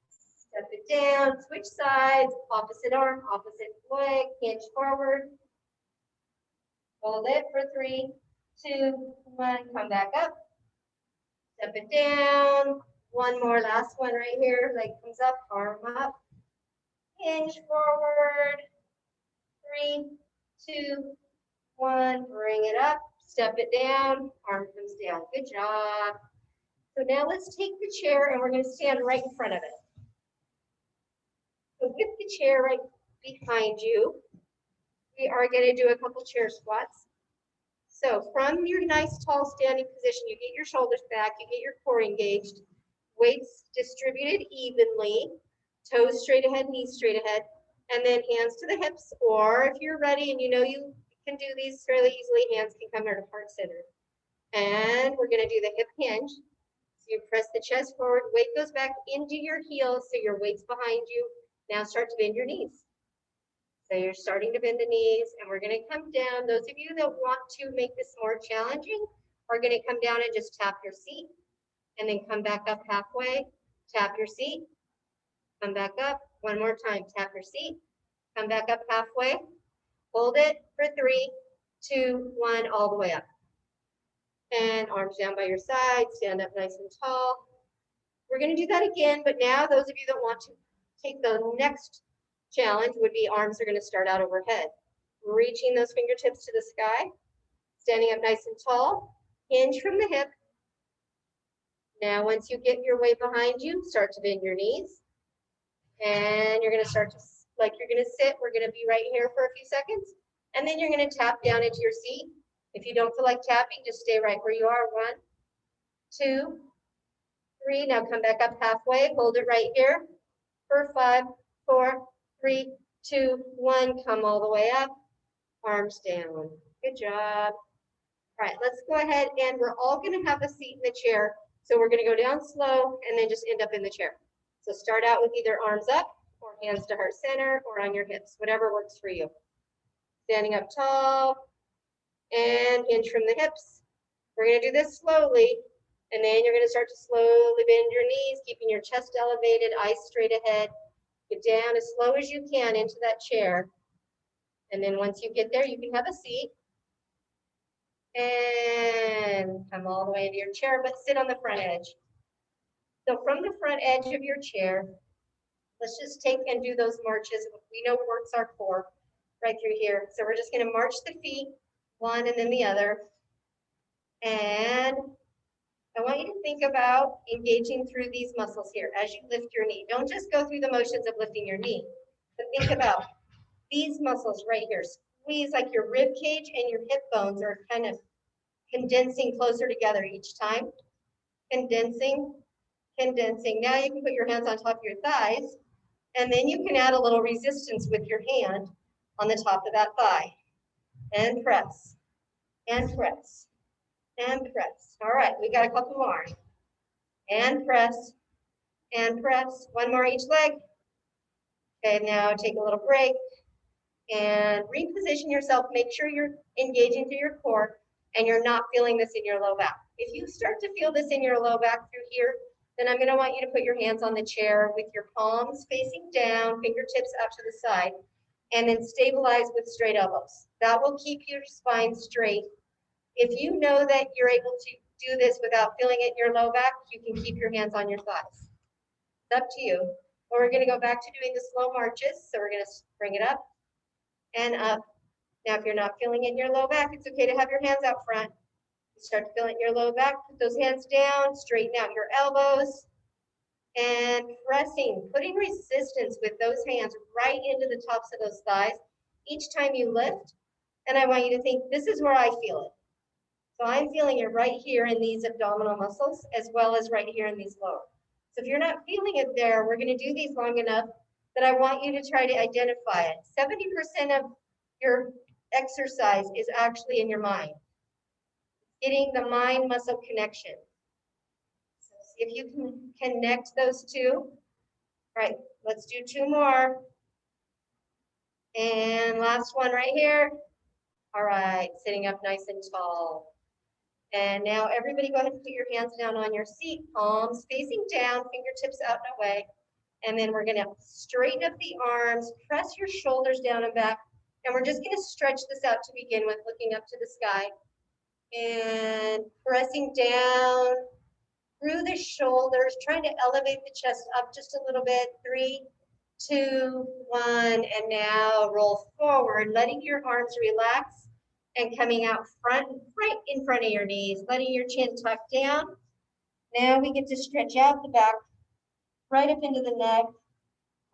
Step it down, switch sides, opposite arm, opposite leg, hinge forward. Hold it for 3, 2, 1, come back up. Step it down. One more, last one right here. Leg comes up, arm up. Hinge forward. 3, 2, 1. Bring it up. Step it down. Arm comes down. Good job. So now let's take the chair and we're going to stand right in front of it. So with the chair right behind you, we are going to do a couple chair squats. So from your nice tall standing position, you get your shoulders back, you get your core engaged, weights distributed evenly, toes straight ahead, knees straight ahead, and then hands to the hips, or if you're ready and you know you can do these fairly easily, hands can come here to heart center. And we're gonna do the hip hinge. So you press the chest forward, weight goes back into your heels, so your weight's behind you. Now start to bend your knees. So you're starting to bend the knees, and we're gonna come down. Those of you that want to make this more challenging are gonna come down and just tap your seat, and then come back up halfway, tap your seat, come back up, one more time, tap your seat, come back up halfway, hold it for 3, 2, 1, all the way up. And arms down by your side, stand up nice and tall. We're gonna do that again, but now those of you that want to take the next challenge would be arms are gonna start out overhead. Reaching those fingertips to the sky, standing up nice and tall, hinge from the hip. Now, once you get your weight behind you, start to bend your knees. And you're gonna start to, like you're gonna sit, we're gonna be right here for a few seconds. And then you're gonna tap down into your seat. If you don't feel like tapping, just stay right where you are. 1, 2, 3, now come back up halfway, hold it right here for 5, 4, 3, 2, 1, come all the way up, arms down. Good job. All right, let's go ahead and we're all gonna have a seat in the chair. So we're gonna go down slow and then just end up in the chair. So start out with either arms up or hands to heart center or on your hips, whatever works for you. Standing up tall and hinge from the hips. We're gonna do this slowly, and then you're gonna start to slowly bend your knees, keeping your chest elevated, eyes straight ahead. Get down as slow as you can into that chair. And then once you get there, you can have a seat. And come all the way into your chair, but sit on the front edge. So from the front edge of your chair, let's just take and do those marches. We know works our core right through here. So we're just gonna march the feet, one and then the other. And I want you to think about engaging through these muscles here as you lift your knee. Don't just go through the motions of lifting your knee, but think about these muscles right here. Squeeze like your rib cage and your hip bones are kind of condensing closer together each time. Condensing, condensing. Now you can put your hands on top of your thighs, and then you can add a little resistance with your hand on the top of that thigh. And press, and press, and press. All right, we got a couple more. And press, and press. One more each leg. Okay, now take a little break and reposition yourself. Make sure you're engaging through your core and you're not feeling this in your low back. If you start to feel this in your low back through here, then I'm going to want you to put your hands on the chair with your palms facing down, fingertips out to the side, and then stabilize with straight elbows. That will keep your spine straight. If you know that you're able to do this without feeling it in your low back, you can keep your hands on your thighs. It's up to you. But we're going to go back to doing the slow marches. So we're going to bring it up and up. Now, if you're not feeling it in your low back, it's okay to have your hands out front. You start to feel it in your low back, put those hands down, straighten out your elbows, and pressing, putting resistance with those hands right into the tops of those thighs each time you lift. And I want you to think, this is where I feel it. So I'm feeling it right here in these abdominal muscles, as well as right here in these lower. So if you're not feeling it there, we're going to do these long enough that I want you to try to identify it. 70% of your exercise is actually in your mind. Getting the mind muscle connection. So see if you can connect those two. All right, let's do 2 more. And last one right here. All right, sitting up nice and tall. And now everybody go ahead and put your hands down on your seat, palms facing down, fingertips out and away. And then we're gonna straighten up the arms, press your shoulders down and back. And we're just gonna stretch this out to begin with, looking up to the sky. And pressing down through the shoulders, trying to elevate the chest up just a little bit. 3, 2, 1, and now roll forward, letting your arms relax and coming out front, right in front of your knees, letting your chin tuck down. Now we get to stretch out the back, right up into the neck,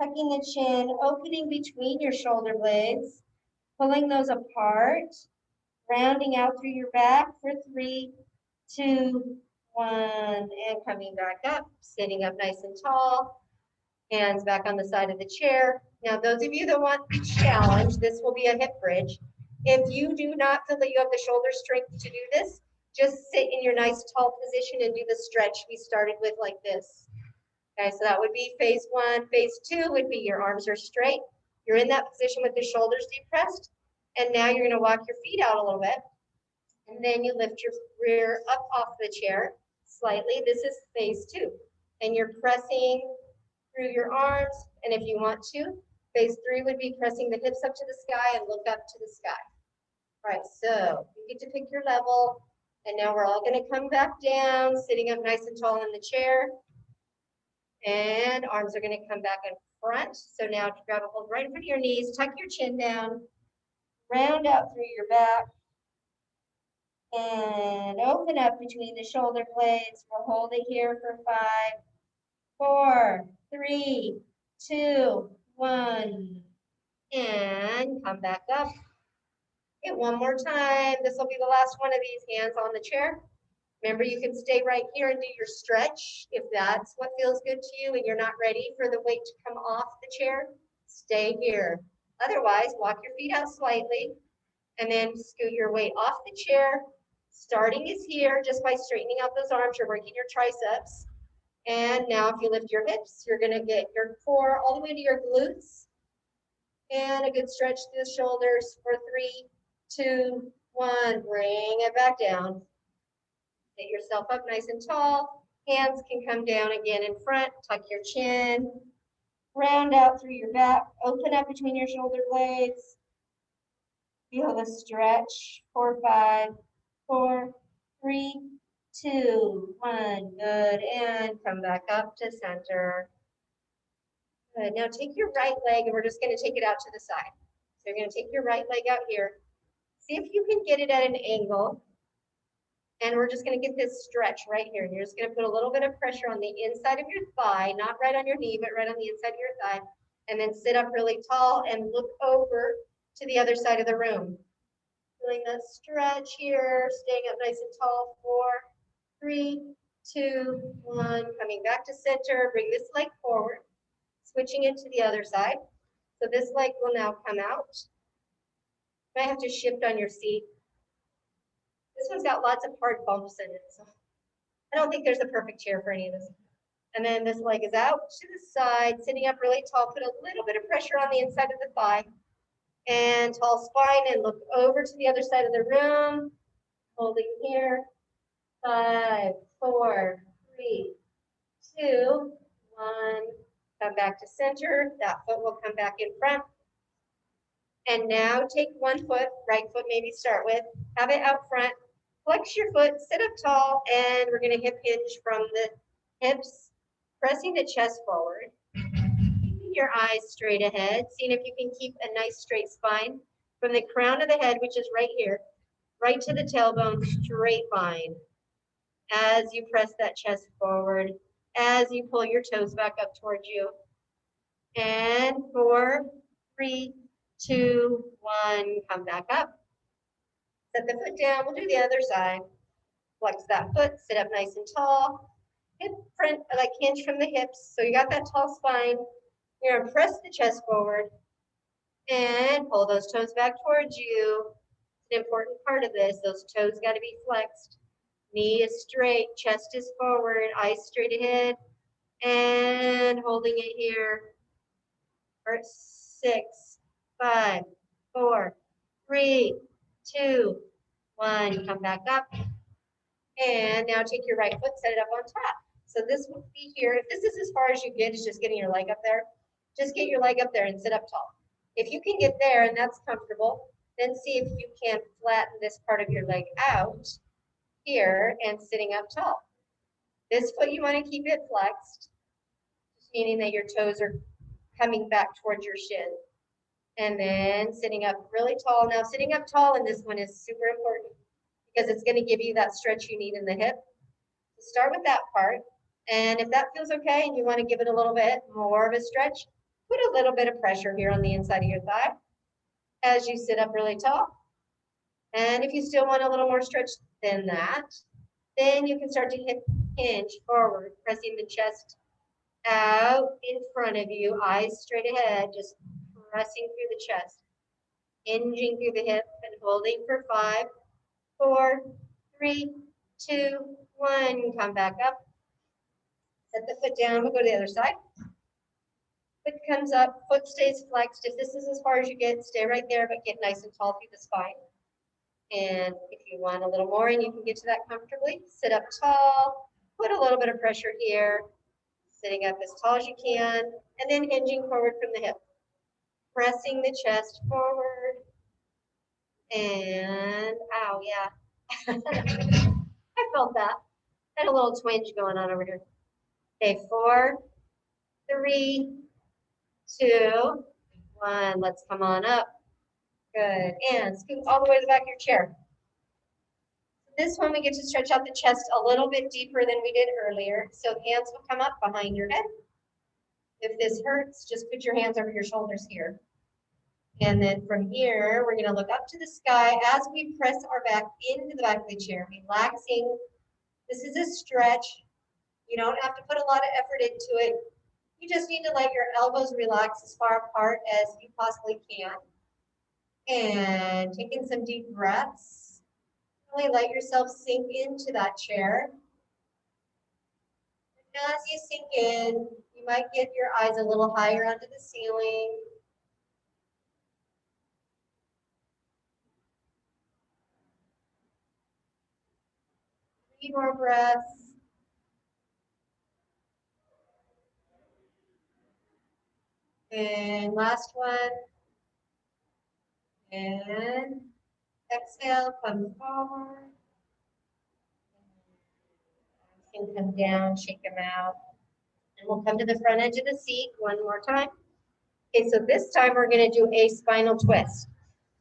tucking the chin, opening between your shoulder blades, pulling those apart, rounding out through your back for 3, 2, 1, and coming back up, sitting up nice and tall, hands back on the side of the chair. Now, those of you that want the challenge, this will be a hip bridge. If you do not feel that you have the shoulder strength to do this, just sit in your nice tall position and do the stretch we started with like this. Okay, so that would be phase 1. Phase 2 would be your arms are straight. You're in that position with the shoulders depressed. And now you're gonna walk your feet out a little bit. And then you lift your rear up off the chair slightly. This is phase 2. And you're pressing through your arms. And if you want to, phase 3 would be pressing the hips up to the sky and look up to the sky. All right, so you get to pick your level. And now we're all gonna come back down, sitting up nice and tall in the chair. And arms are gonna come back in front. So now grab a hold right in front of your knees, tuck your chin down, round out through your back, and open up between the shoulder blades. We'll hold it here for 5, 4, 3, 2, 1, and come back up. Okay, one more time. This will be the last one of these, hands on the chair. Remember, you can stay right here and do your stretch if that's what feels good to you and you're not ready for the weight to come off the chair. Stay here. Otherwise, walk your feet out slightly and then scoot your weight off the chair. Starting is here, just by straightening out those arms, you're working your triceps. And now if you lift your hips, you're gonna get your core all the way to your glutes. And a good stretch through the shoulders for 3, 2, 1. Bring it back down. Get yourself up nice and tall. Hands can come down again in front. Tuck your chin. Round out through your back. Open up between your shoulder blades. Feel the stretch. 4, 5, 4, 3, 2, 1. Good. And come back up to center. Good. Now take your right leg and we're just going to take it out to the side. So you're going to take your right leg out here. See if you can get it at an angle. And we're just going to get this stretch right here. You're just going to put a little bit of pressure on the inside of your thigh, not right on your knee, but right on the inside of your thigh. And then sit up really tall and look over to the other side of the room. Feeling that stretch here, staying up nice and tall. 4, 3, 2, 1. Coming back to center. Bring this leg forward. Switching it to the other side. So this leg will now come out. You might have to shift on your seat. This one's got lots of hard bumps in it, so I don't think there's a perfect chair for any of this. And then this leg is out to the side, sitting up really tall. Put a little bit of pressure on the inside of the thigh. And tall spine, and look over to the other side of the room. Holding here. 5, 4, 3, 2, 1. Come back to center. That foot will come back in front. And now take one foot, right foot maybe start with, have it out front, flex your foot, sit up tall, and we're gonna hip hinge from the hips, pressing the chest forward, keeping your eyes straight ahead, seeing if you can keep a nice straight spine from the crown of the head, which is right here, right to the tailbone, straight line. As you press that chest forward, as you pull your toes back up towards you. And 4, 3, 2, 1, come back up. Set the foot down, we'll do the other side. Flex that foot, sit up nice and tall. Hip front, like hinge from the hips. So you got that tall spine. You're gonna press the chest forward and pull those toes back towards you. It's an important part of this. Those toes gotta be flexed. Knee is straight, chest is forward, eyes straight ahead. And holding it here for 6, 5, 4, 3, 2, 1. Come back up. And now take your right foot, set it up on top. So this would be here. If this is as far as you get, it's just getting your leg up there. Just get your leg up there and sit up tall. If you can get there and that's comfortable, then see if you can flatten this part of your leg out here and sitting up tall. This foot, you want to keep it flexed, meaning that your toes are coming back towards your shin. And then sitting up really tall. Now sitting up tall in this one is super important because it's going to give you that stretch you need in the hip. So start with that part. And if that feels okay and you want to give it a little bit more of a stretch, put a little bit of pressure here on the inside of your thigh as you sit up really tall. And if you still want a little more stretch than that, then you can start to hip hinge forward, pressing the chest out in front of you, eyes straight ahead, just pressing through the chest, hinging through the hip and holding for 5, 4, 3, 2, 1. Come back up. Set the foot down. We'll go to the other side. Foot comes up, foot stays flexed. If this is as far as you get, stay right there, but get nice and tall through the spine. And if you want a little more and you can get to that comfortably, sit up tall, put a little bit of pressure here, sitting up as tall as you can, and then hinging forward from the hip. Pressing the chest forward. And, ow, yeah. I felt that. Had a little twinge going on over here. Okay, 4, 3, 2, 1. Let's come on up. Good. And scoot all the way to the back of your chair. This one we get to stretch out the chest a little bit deeper than we did earlier. So hands will come up behind your head. If this hurts, just put your hands over your shoulders here. And then from here, we're going to look up to the sky as we press our back into the back of the chair, relaxing. This is a stretch. You don't have to put a lot of effort into it. You just need to let your elbows relax as far apart as you possibly can. And take in some deep breaths. Really let yourself sink into that chair. And as you sink in, you might get your eyes a little higher onto the ceiling. 3 more breaths. And last one. And exhale, come forward. You can come down, shake them out. And we'll come to the front edge of the seat one more time. Okay, so this time we're gonna do a spinal twist.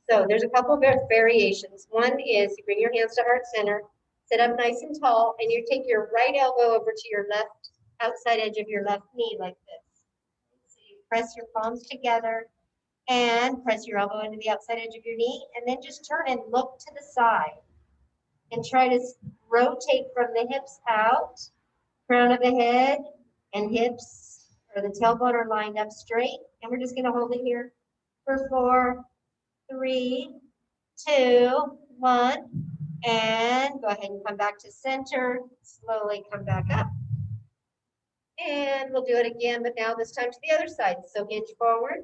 So there's a couple of variations. One is you bring your hands to heart center, sit up nice and tall, and you take your right elbow over to your left outside edge of your left knee like this. So you press your palms together and press your elbow into the outside edge of your knee, and then just turn and look to the side. And try to rotate from the hips out, crown of the head, and hips or the tailbone are lined up straight. And we're just gonna hold it here for 4, 3, 2, 1. And go ahead and come back to center. Slowly come back up. And we'll do it again, but now this time to the other side. So hinge forward,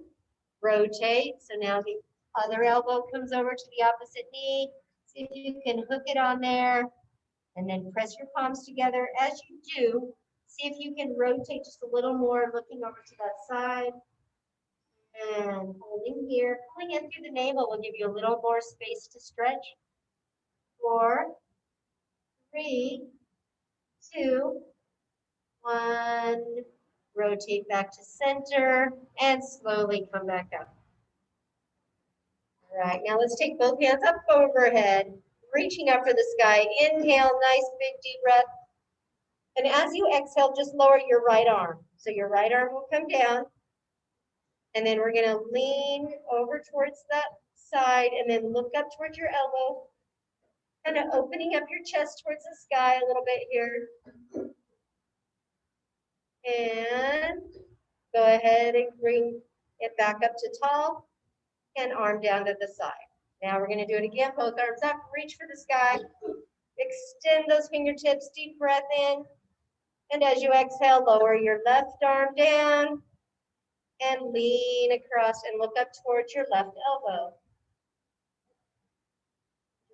rotate. So now the other elbow comes over to the opposite knee. See if you can hook it on there and then press your palms together. As you do, see if you can rotate just a little more, looking over to that side. And holding here, pulling in through the navel will give you a little more space to stretch. 4, 3, 2, 1. Rotate back to center and slowly come back up. All right, now let's take both hands up overhead, reaching up for the sky. Inhale, nice big deep breath. And as you exhale, just lower your right arm. So your right arm will come down. And then we're gonna lean over towards that side and then look up towards your elbow. Kind of opening up your chest towards the sky a little bit here. And go ahead and bring it back up to tall and arm down to the side. Now we're gonna do it again, both arms up, reach for the sky. Extend those fingertips, deep breath in. And as you exhale, lower your left arm down and lean across and look up towards your left elbow.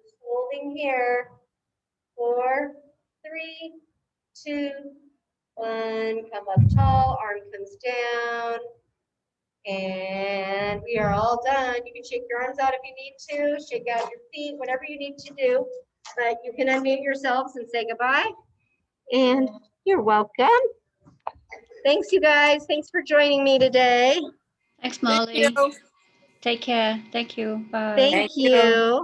Just holding here. 4, 3, 2, 1. Come up tall, arm comes down. And we are all done. You can shake your arms out if you need to, shake out your feet, whatever you need to do. But you can unmute yourselves and say goodbye. And you're welcome. Thanks, you guys. Thanks for joining me today. Thanks, Molly. Thank you. Take care. Thank you. Bye. Thank Thank you. you.